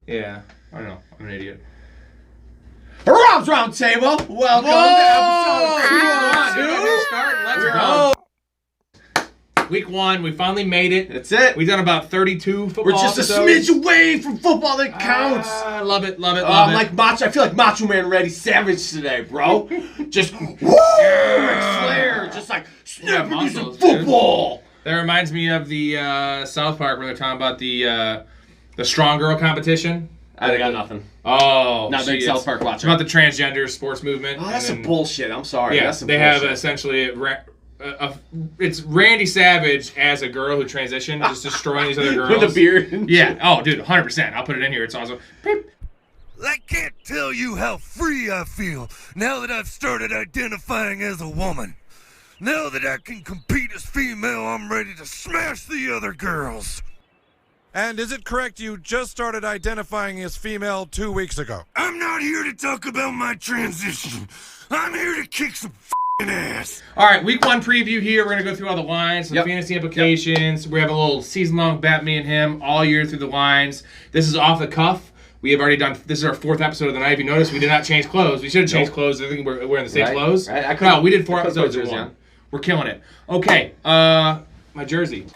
Yeah. I don't know. I'm an idiot. Rob's Roundtable. Welcome to episode 301. Let's go. Week 1, we finally made it. That's it. We've done about 32 football We're just episodes. a smidge away from football that counts. Love it. I'm like Macho. I feel like Macho Man Randy Savage today, bro. Just woo, Flair, just like snap into some football. That reminds me of the South Park where they're talking about the strong girl competition. I got nothing. Oh, not big South Park watcher. It's about the transgender sports movement. Oh, that's some bullshit. I'm sorry. Yeah, that's some they bullshit. have essentially it's Randy Savage as a girl who transitioned, just destroying these other girls with a beard. Yeah. Oh, dude, 100%. I'll put it in here. It's awesome. Beep. I can't tell you how free I feel now that I've started identifying as a woman. Now that I can compete as female, I'm ready to smash the other girls. And is it correct you just started identifying as female 2 weeks ago? I'm not here to talk about my transition. I'm here to kick some ass. All right, week 1 preview here. We're going to go through all the lines, some fantasy implications. We have a little season-long bet, me and him, all year through the lines. This is off the cuff. We have already done, this is our 4th episode of the night. If you notice, we did not change clothes. We should have changed clothes. I think we're in the same clothes. Right. No, we did 4 episodes in one. We're killing it. Okay, my jersey.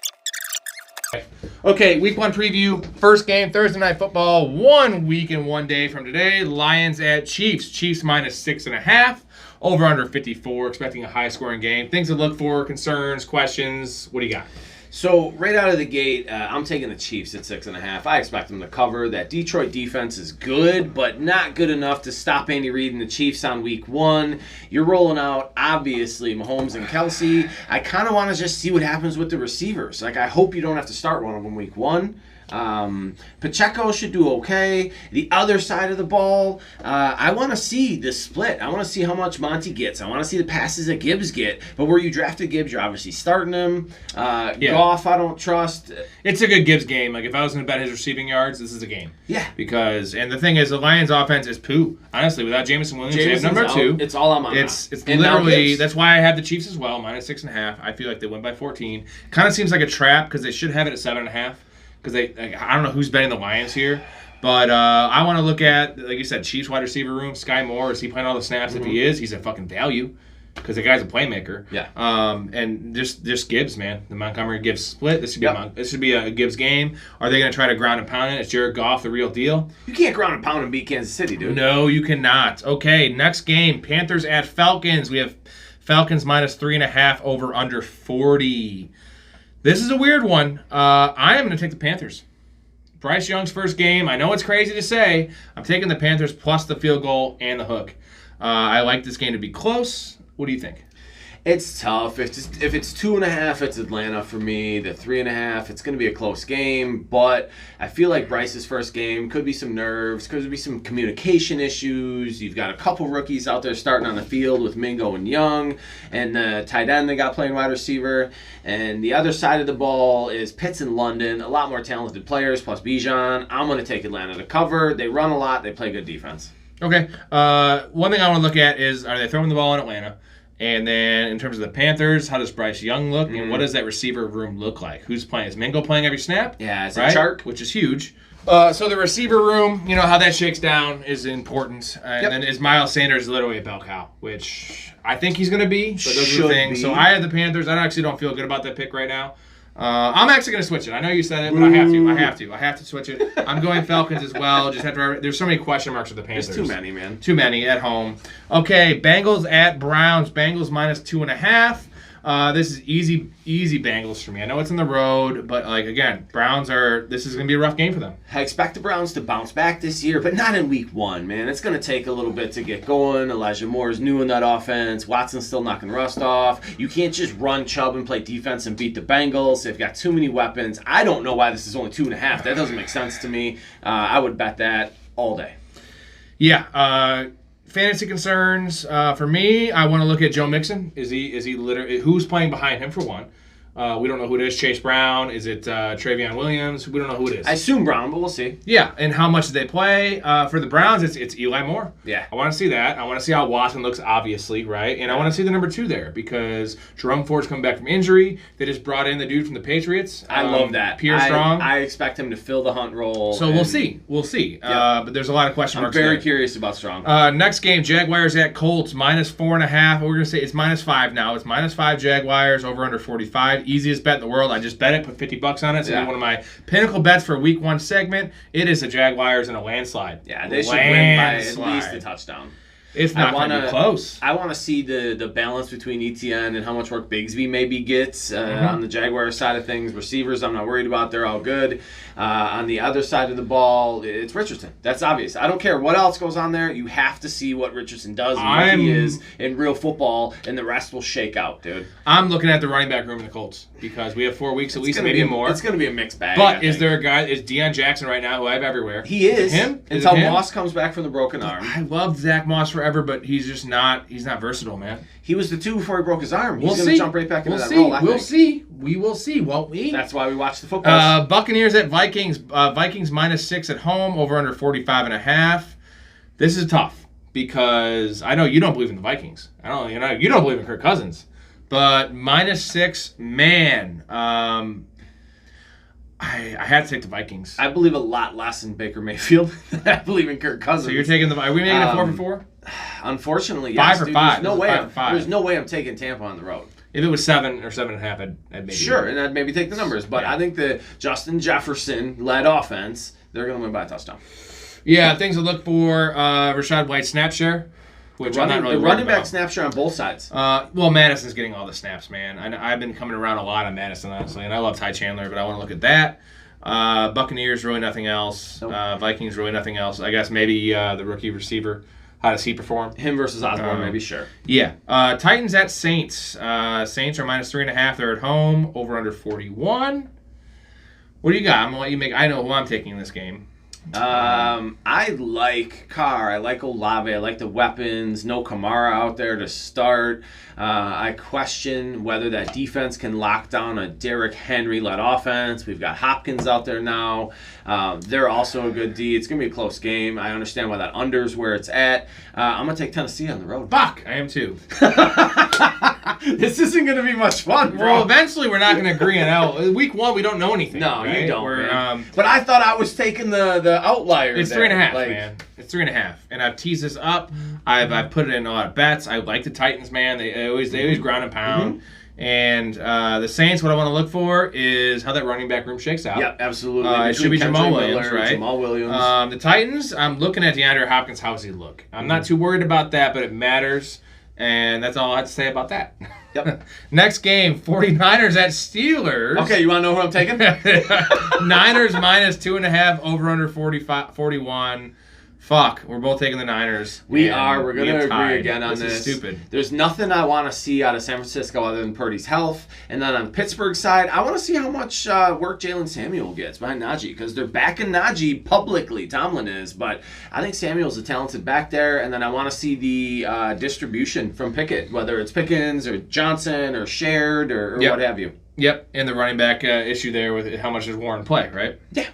Okay, week 1 preview. First game, Thursday Night Football. 1 week and 1 day from today. Lions at Chiefs. Chiefs minus 6.5. Over under 54. Expecting a high-scoring game. Things to look for, concerns, questions. What do you got? So, right out of the gate, I'm taking the Chiefs at 6.5. I expect them to cover. That Detroit defense is good, but not good enough to stop Andy Reid and the Chiefs on week 1. You're rolling out, obviously, Mahomes and Kelsey. I kind of want to just see what happens with the receivers. Like, I hope you don't have to start one of them week 1. Pacheco should do okay. The other side of the ball, I want to see the split. I want to see how much Monty gets. I want to see the passes that Gibbs get. But where you drafted Gibbs, you're obviously starting him. Goff, I don't trust. It's a good Gibbs game. Like, if I was going to bet his receiving yards, this is a game. Yeah. Because, and the thing is, the Lions' offense is poo. Honestly, without Jameson Williams, they have number 2. It's all I'm on. It's literally, that's why I have the Chiefs as well, minus 6.5. I feel like they win by 14. Kind of seems like a trap because they should have it at 7.5. Because I don't know who's betting the Lions here, but I want to look at, like you said, Chiefs wide receiver room. Sky Moore, is he playing all the snaps? If he is, he's a fucking value because the guy's a playmaker. Yeah. And just Gibbs, man. The Montgomery Gibbs split. This should be a Gibbs game. Are they going to try to ground and pound it? Is Jared Goff the real deal? You can't ground and pound and beat Kansas City, dude. No, you cannot. Okay, next game, Panthers at Falcons. We have Falcons minus 3.5 over under 40. This is a weird one. I am going to take the Panthers. Bryce Young's first game. I know it's crazy to say. I'm taking the Panthers plus the field goal and the hook. I like this game to be close. What do you think? It's tough. If it's 2.5, it's Atlanta for me. The 3.5, it's going to be a close game. But I feel like Bryce's first game could be some nerves, could be some communication issues. You've got a couple rookies out there starting on the field with Mingo and Young, and the tight end they got playing wide receiver. And the other side of the ball is Pitts and London, a lot more talented players plus Bijan. I'm going to take Atlanta to cover. They run a lot. They play good defense. Okay. One thing I want to look at is, are they throwing the ball in Atlanta? And then in terms of the Panthers, how does Bryce Young look? And what does that receiver room look like? Who's playing? Is Mingo playing every snap? Yeah, it's right? a Chark. Which is huge. So the receiver room, you know, how that shakes down is important. And then is Miles Sanders literally a bell cow? Which I think he's going to be. But those are the things. So I have the Panthers. I actually don't feel good about that pick right now. I'm actually going to switch it. I know you said it, but I have to switch it. I'm going Falcons as well. Just have to. There's so many question marks with the Panthers. There's too many, man. Too many at home. Okay, Bengals at Browns. Bengals minus 2.5. This is easy Bengals for me. I know it's on the road, but like again, this is going to be a rough game for them. I expect the Browns to bounce back this year, but not in week 1, man. It's going to take a little bit to get going. Elijah Moore's new in that offense. Watson's still knocking rust off. You can't just run Chubb and play defense and beat the Bengals. They've got too many weapons. I don't know why this is only 2.5. That doesn't make sense to me. I would bet that all day. Yeah, fantasy concerns for me. I want to look at Joe Mixon. Is he literally who's playing behind him for one? We don't know who it is. Chase Brown? Is it Travion Williams? We don't know who it is. I assume Brown, but we'll see. Yeah, and how much do they play? For the Browns, it's Eli Moore. Yeah. I want to see that. I want to see how Watson looks, obviously, right? And I want to see the number 2 there because Jerome Ford's coming back from injury. They just brought in the dude from the Patriots. I love that. Pierre Strong. I expect him to fill the Hunt role. So we'll see. We'll see. But there's a lot of question marks. I'm very curious about Strong. Next game, Jaguars at Colts, -4.5. We're going to say it's -5 now. It's -5 Jaguars, over under 45. Easiest bet in the world. I just bet it, put $50 on it. So one of my pinnacle bets for week 1 segment. It is the Jaguars in a landslide. Yeah, they should win by at least a touchdown. It's not going to be close. I want to see the balance between ETN and how much work Bigsby maybe gets on the Jaguars side of things. Receivers, I'm not worried about. They're all good. On the other side of the ball, it's Richardson. That's obvious. I don't care what else goes on there. You have to see what Richardson does and what he is in real football, and the rest will shake out, dude. I'm looking at the running back room in the Colts because we have 4 weeks at least, maybe more. It's going to be a mixed bag. But is there a guy? Is Deion Jackson right now, who I have everywhere? He is. Him? Until Moss comes back from the broken arm. I love Zach Moss forever, but he's just not. He's not versatile, man. He was the 2 before he broke his arm. He's We'll going to jump right back into that role. We'll see. We will see, won't we? That's why we watch the football. Buccaneers at Vikings. Vikings -6 at home, over under 45.5. This is tough because I know you don't believe in the Vikings. I don't. You don't believe in Kirk Cousins, but -6, man. I had to take the Vikings. I believe a lot less in Baker Mayfield than I believe in Kirk Cousins. So you're taking the. Are we making it 4 for 4? Unfortunately, yes. 5 for 5. There's no way I'm taking Tampa on the road. If it was 7 or 7.5, I'd maybe. Sure, and I'd maybe take the numbers. But I think the Justin Jefferson-led offense, they're going to win by a touchdown. Yeah, things to look for. Rashad White snap share, which I'm not really worried running back about. snap share on both sides. Well, Madison's getting all the snaps, man. I've been coming around a lot on Madison, honestly, and I love Ty Chandler, but I want to look at that. Buccaneers, really nothing else. Nope. Vikings, really nothing else. I guess maybe the rookie receiver. How does he perform? Him versus Osborne, maybe, sure. Yeah. Titans at Saints. Saints are -3.5. They're at home. Over under 41. What do you got? I'm going to let you make. I know who I'm taking in this game. I like Carr. I like Olave. I like the weapons. No Kamara out there to start. I question whether that defense can lock down a Derrick Henry-led offense. We've got Hopkins out there now. They're also a good D. It's going to be a close game. I understand why that under's where it's at. I'm going to take Tennessee on the road. Fuck, I am too. This isn't going to be much fun, bro. Well, eventually we're not going to agree on out. Week 1, we don't know anything. No, right? you don't, man. But I thought I was taking the outlier. It's there. 3.5, man. It's 3.5, and I've teased this up. I've put it in a lot of bets. I like the Titans, man. They always ground and pound. Mm-hmm. And the Saints, what I want to look for is how that running back room shakes out. Yep, absolutely. It should be Jamal Williams, right? Jamal Williams. The Titans, I'm looking at DeAndre Hopkins. How does he look? I'm not too worried about that, but it matters. And that's all I have to say about that. Yep. Next game, 49ers at Steelers. Okay, you want to know who I'm taking? Niners -2.5, over under 41. Fuck, we're both taking the Niners. We're going to agree again on this. This is stupid. There's nothing I want to see out of San Francisco other than Purdy's health. And then on the Pittsburgh side, I want to see how much work Jalen Samuel gets behind Najee, because they're backing Najee publicly. Tomlin is, but I think Samuel's a talented back there. And then I want to see the distribution from Pickett, whether it's Pickens or Johnson or Shared or what have you. Yep, and the running back issue there with how much does Warren play, right? Yeah.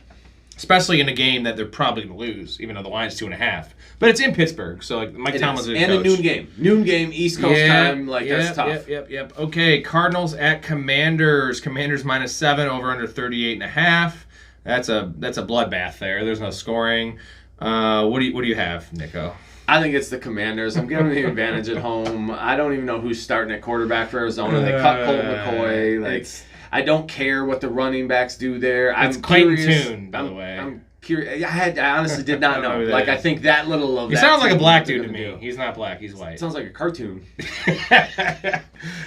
Especially in a game that they're probably going to lose, even though the line's 2.5. But it's in Pittsburgh, so like Mike Tomlin's and a noon game. Noon game, East Coast time, that's tough. Yep. Okay, Cardinals at Commanders. Commanders -7, over under 38.5. That's a bloodbath there. There's no scoring. What do you have, Nico? I think it's the Commanders. I'm giving them the advantage at home. I don't even know who's starting at quarterback for Arizona. They cut Colt McCoy. I don't care what the running backs do there. It's Clayton Tune, by the way. I'm curious. I honestly did not know. I think that little of he that. He sounds like a black dude to me. He's not black. He's white. It sounds like a cartoon.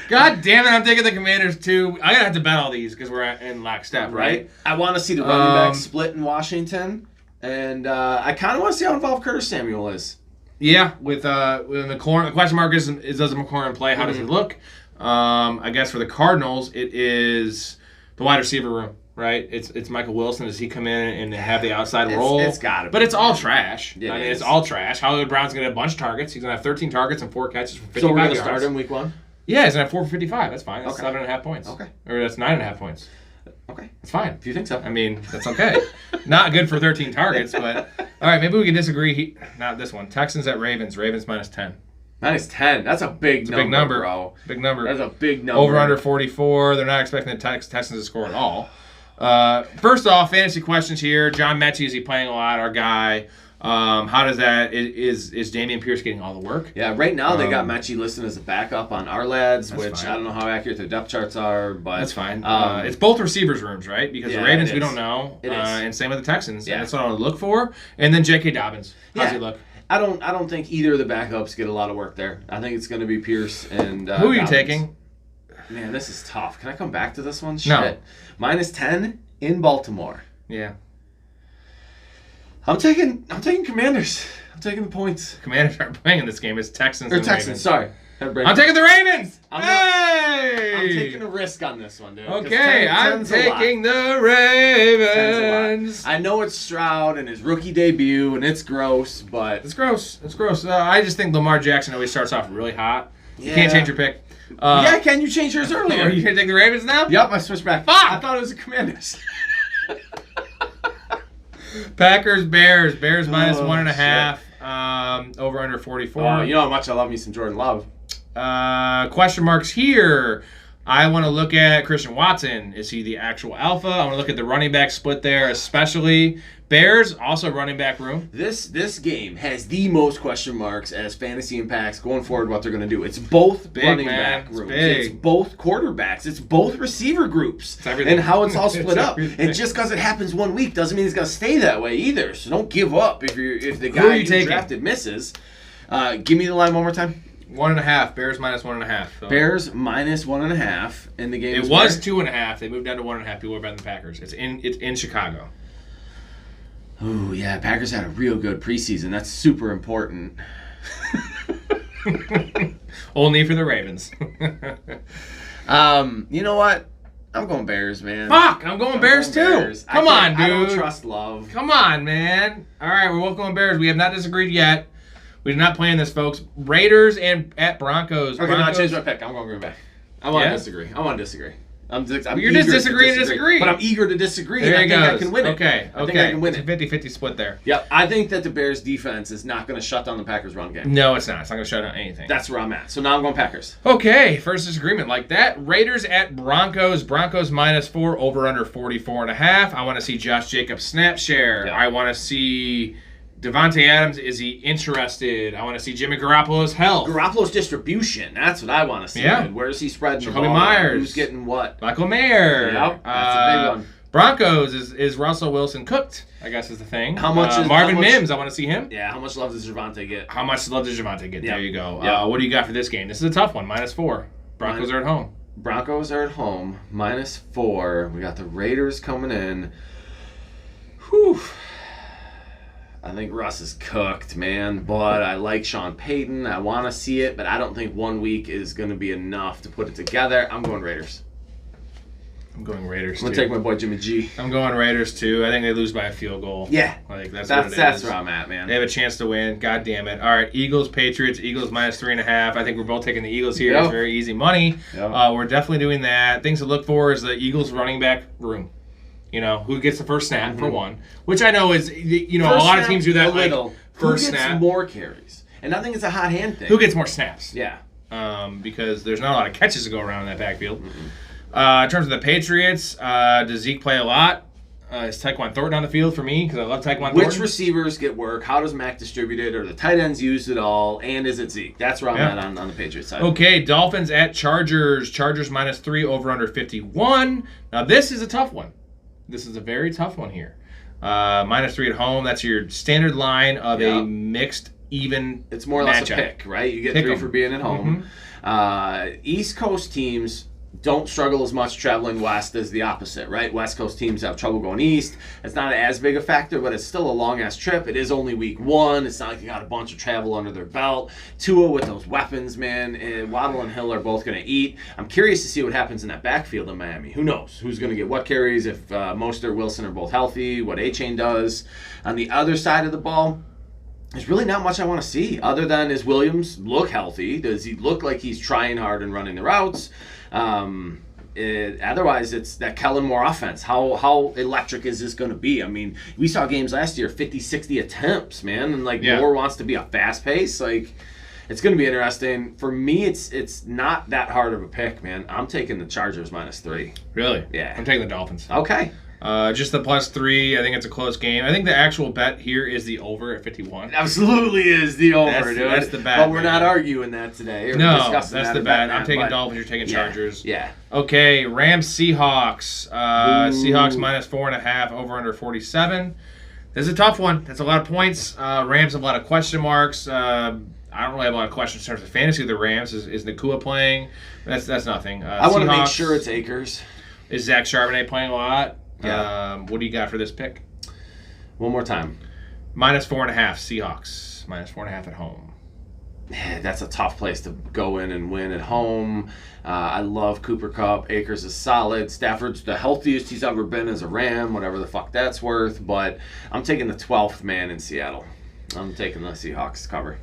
God damn it! I'm taking the Commanders too. I'm gonna have to bet all these because we're in lockstep, right? I want to see the running back split in Washington, and I kind of want to see how involved Curtis Samuel is. Yeah, with the question mark is does McLaurin play? How does it look? I guess for the Cardinals, it is the wide receiver room, right? It's Michael Wilson. Does he come in and have the outside role? It's got to be. But it's all trash. It's all trash. Hollywood Brown's going to have a bunch of targets. He's going to have 13 targets and 4 catches for 55 yards. So we're going to yards. start him week 1? Yeah, he's at 455. That's fine. That's Okay. 7.5 points. Okay. Or that's 9.5 points. Okay. It's fine. If you think so. I mean, that's okay. Not good for 13 targets, but all right, maybe we can disagree. Not this one. Texans at Ravens. Ravens minus 10. Minus 10. That's a big number, Big number, bro. Big number. That's a big number. Over under 44. They're not expecting the Texans to score at all. First off, fantasy questions here. John Mechie, is he playing a lot? Our guy. How does that? Is Dameon Pierce getting all the work? Yeah, right now they got Mechie listed as a backup on our lads, which fine. I don't know how accurate their depth charts are, but That's fine. It's both receivers' rooms, right? Because Yeah, the Ravens, it we is. don't know. It is. And same with the Texans. Yeah. And that's what I would look for. And then J.K. Dobbins. How's Yeah. he look? I don't think either of the backups get a lot of work there. I think it's going to be Pierce and Who are you Dobbins. taking? Man, this is tough. Can I come back to this one? No. Shit. Minus 10 in Baltimore. Yeah. I'm taking Commanders. I'm taking the points. Commanders aren't playing in this game. It's Texans Or and Texans, Ravens. sorry. I'm taking the Ravens. I'm Hey! taking a risk on this one, dude. 'cause Okay, 10 I'm 10's a lot. taking the 10's a lot. Ravens. I know it's Stroud and his rookie debut, and it's gross, but It's gross. It's gross. I just think Lamar Jackson always starts off really hot. You can't Yeah. change your pick. yeah, can you change yours earlier? Are you going to take the Ravens now? Yep, I switched back. Fuck! I thought it was the Commanders. Packers, Bears. Bears minus Oh, 1.5. Over under 44. You know how much I love me some Jordan Love. Question marks here. I want to look at Christian Watson. Is he the actual alpha? I want to look at the running back split there, especially. Bears, also running back room. This game has the most question marks as fantasy impacts going forward what they're going to do. It's both Big, running man. back It's rooms. big. It's both quarterbacks. It's both receiver groups. It's everything. And how it's all It's split up. everything. And just because it happens one week doesn't mean it's going to stay that way either. So don't give up if the Who guy are you you taking? drafted misses. Give me the line one more time. 1.5. Bears minus 1.5. So. Bears minus 1.5 in the game. It is was where? 2.5. They moved down to 1.5. People are betting the Packers. It's in Chicago. Oh, yeah. Packers had a real good preseason. That's super important. Only for the Ravens. You know what? I'm going Bears, man. Fuck! I'm going Bears too. Bears. Come on, dude. I don't trust Love. Come on, man. All right, we're both going Bears. We have not disagreed yet. We did not plan this, folks. Raiders and at Broncos. Okay, no, I Broncos. changed my pick. I'm going Green Bay. I want to Yeah? disagree. I'm You're just eager to disagreeing to disagree. But I'm eager to disagree. There and I you think go. I can win it. Okay, I think I can win It's it. a 50-50 split there. Yep. I think that the Bears defense is not going to shut down the Packers run game. No, it's not. It's not going to shut down anything. That's where I'm at. So now I'm going Packers. Okay, first disagreement like that. Raiders at Broncos. Broncos minus 4, over under 44.5. I want to see Josh Jacobs snap share. Yeah. I want to see Devontae Adams. Is he interested? I want to see Jimmy Garoppolo's health. Garoppolo's distribution. That's what I want to see. Yeah. Dude. Where is he spreading the Jacoby ball? Myers. Who's getting what? Michael Mayer. Yep, that's a big one. Broncos, is Russell Wilson cooked? I guess is the thing. How much is- Marvin how much- Mims? I want to see him. Yeah, how much love does Javonte get? How much love does Javonte get? Yep. There you go. Yep. What do you got for this game? This is a tough one. Minus 4. Broncos are at home. Broncos are at home, minus 4. We got the Raiders coming in. Whew. I think Russ is cooked, man. But I like Sean Payton. I want to see it, but I don't think 1 week is going to be enough to put it together. I'm going Raiders. I'm going Raiders I'm going too. to take my boy Jimmy G. I'm going Raiders too. I think they lose by a field goal. Yeah. Like that's That's where I'm at, man. They have a chance to win. God damn it. All right, Eagles, Patriots. Eagles minus 3.5. I think we're both taking the Eagles here. Yep. It's very easy money. Yep. We're definitely doing that. Things to look for is the Eagles running back room. You know, who gets the first snap for one, which I know is, you know, First a lot of snap, teams do that. a little. Like, first Who gets snap. more carries? And I think it's a hot hand thing. Who gets more snaps? Yeah. Because there's not a lot of catches to go around in that backfield. In terms of the Patriots, does Zeke play a lot? Is Tyquan Thornton on the field for me? Because I love Tyquan Which Thornton. receivers get work? How does Mac distribute it? Are the tight ends used at all? And is it Zeke? That's where I'm Yeah. at on the Patriots side. Okay, Dolphins at Chargers. Chargers minus 3, over under 51. Now, this is a tough one. This is a very tough one here. Minus 3 at home. That's your standard line of Yeah. a mixed, even It's more or less matchup. a pick, right? You get Pick 3 'em. for being at home. East Coast teams don't struggle as much traveling west as the opposite, right? West Coast teams have trouble going east. It's not as big a factor, but it's still a long-ass trip. It is only week 1. It's not like you got a bunch of travel under their belt. Tua with those weapons, man, and Waddle and Hill are both going to eat. I'm curious to see what happens in that backfield in Miami. Who knows? Who's going to get what carries if Mostert, Wilson are both healthy, what A-Chain does. On the other side of the ball, there's really not much I want to see other than is Williams look healthy? Does he look like he's trying hard and running the routes? Otherwise, it's that Kellen Moore offense. How electric is this going to be? I mean, we saw games last year, 50, 60 attempts, man. And, Moore wants to be a fast pace. It's going to be interesting. For me, it's not that hard of a pick, man. I'm taking the Chargers -3. Really? Yeah. I'm taking the Dolphins. Okay. Just the +3. I think it's a close game. I think the actual bet here is the over at 51. It absolutely is the over, dude. That's the bet. But we're not arguing that today. No, that's the bet. I'm taking Dolphins. You're taking Chargers. Yeah. Okay, Rams Seahawks. Seahawks -4.5. Over under 47. This is a tough one. That's a lot of points. Rams have a lot of question marks. I don't really have a lot of questions in terms of fantasy of the Rams. Is Nakua playing? That's nothing. I want to make sure it's Akers. Is Zach Charbonnet playing a lot? Yeah. What do you got for this pick? One more time. -4.5 Seahawks. -4.5 at home. That's a tough place to go in and win at home. I love Cooper Kupp. Akers is solid. Stafford's the healthiest he's ever been as a Ram, whatever the fuck that's worth. But I'm taking the 12th man in Seattle. I'm taking the Seahawks to cover.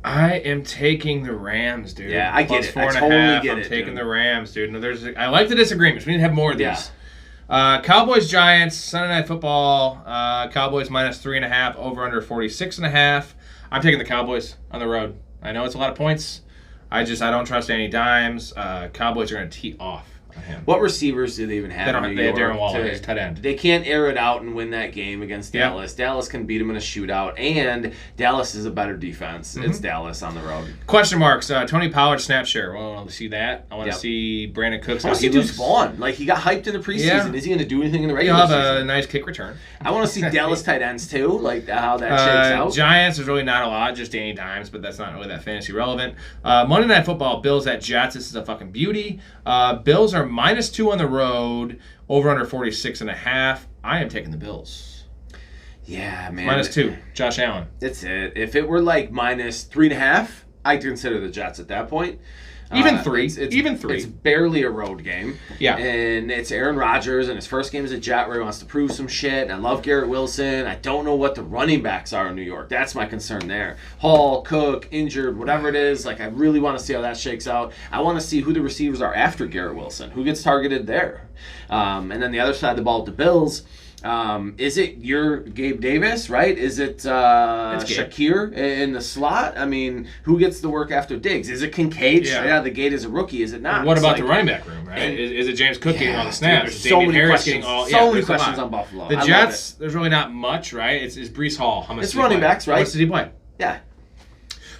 I am taking the Rams, dude. Yeah, I get it. +4.5. I totally get I'm it, taking dude. the Rams, dude. No, I like the disagreements. We need to have more of these. Yeah. Cowboys Giants Sunday Night Football. Cowboys -3.5. Over under 46.5. I'm taking the Cowboys on the road. I know it's a lot of points. I don't trust any dimes. Cowboys are going to tee off on him. What receivers do they even have? They don't. in New They have York Darren Waller, to- his tight end. They can't air it out and win that game against Yeah. Dallas. Dallas can beat them in a shootout, and Dallas is a better defense. Mm-hmm. It's Dallas on the road. Question marks. Tony Pollard snap share. Well, I want to see that. I want to Yep. see Brandon Cooks. I want to see He Deuce looks- Vaughn. He got hyped in the preseason. Yeah. Is he going to do anything in the He'll regular have season? a nice kick return. I want to see Dallas tight ends too, how that shakes out. Giants, there's really not a lot, just Danny Dimes, but that's not really that fantasy relevant. Monday Night Football, Bills at Jets. This is a fucking beauty. Bills are -2 on the road, over under 46.5. I am taking the Bills. Yeah, man. -2, Josh Allen. That's it. If it were -3.5, I'd consider the Jets at that point. Even three. It's Even three. It's barely a road game. Yeah. And it's Aaron Rodgers, and his first game as a Jet where he wants to prove some shit. And I love Garrett Wilson. I don't know what the running backs are in New York. That's my concern there. Hall, Cook, injured, whatever it is. I really want to see how that shakes out. I want to see who the receivers are after Garrett Wilson. Who gets targeted there? And then the other side of the ball with the Bills. Is it your Gabe Davis, right? Is it Shakir in the slot? I mean, who gets the work after Diggs? Is it Kincaid straight out of the gate as a rookie? Is it not? What about the running back room, right? Is it James Cook getting all the snaps? Dude, Is so Damian many Harris questions. getting all? So many there's a lot. questions on Buffalo. The I love Jets, there's really not much, right? It's Brees Hall. How much It's does he running play? backs, right? How much does he play? Yeah.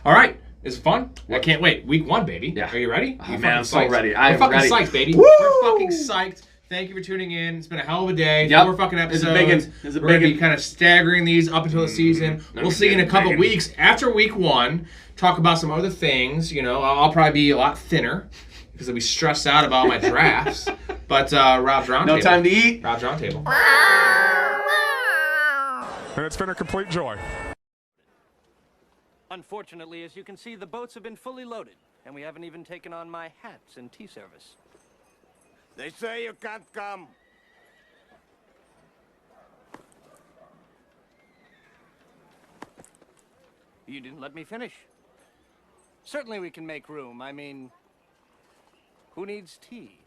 All right. It's fun. I can't wait. Week 1, baby. Yeah. Are you ready? Oh, man, I'm so ready. We're I'm fucking ready. psyched, baby. Woo! We're fucking psyched. Thank you for tuning in. It's been a hell of a day. Yep. 4 fucking episodes. It's a biggin'. It's a We're going to be biggin'. kind of staggering these up until the season. We'll see you in a couple biggin'. weeks after week 1. Talk about some other things. I'll probably be a lot thinner because I'll be stressed out about my drafts. But Rob's Roundtable. No time to eat. Rob's Roundtable. And it's been a complete joy. Unfortunately, as you can see, the boats have been fully loaded, and we haven't even taken on my hats and tea service. They say you can't come. You didn't let me finish. Certainly we can make room. I mean, who needs tea?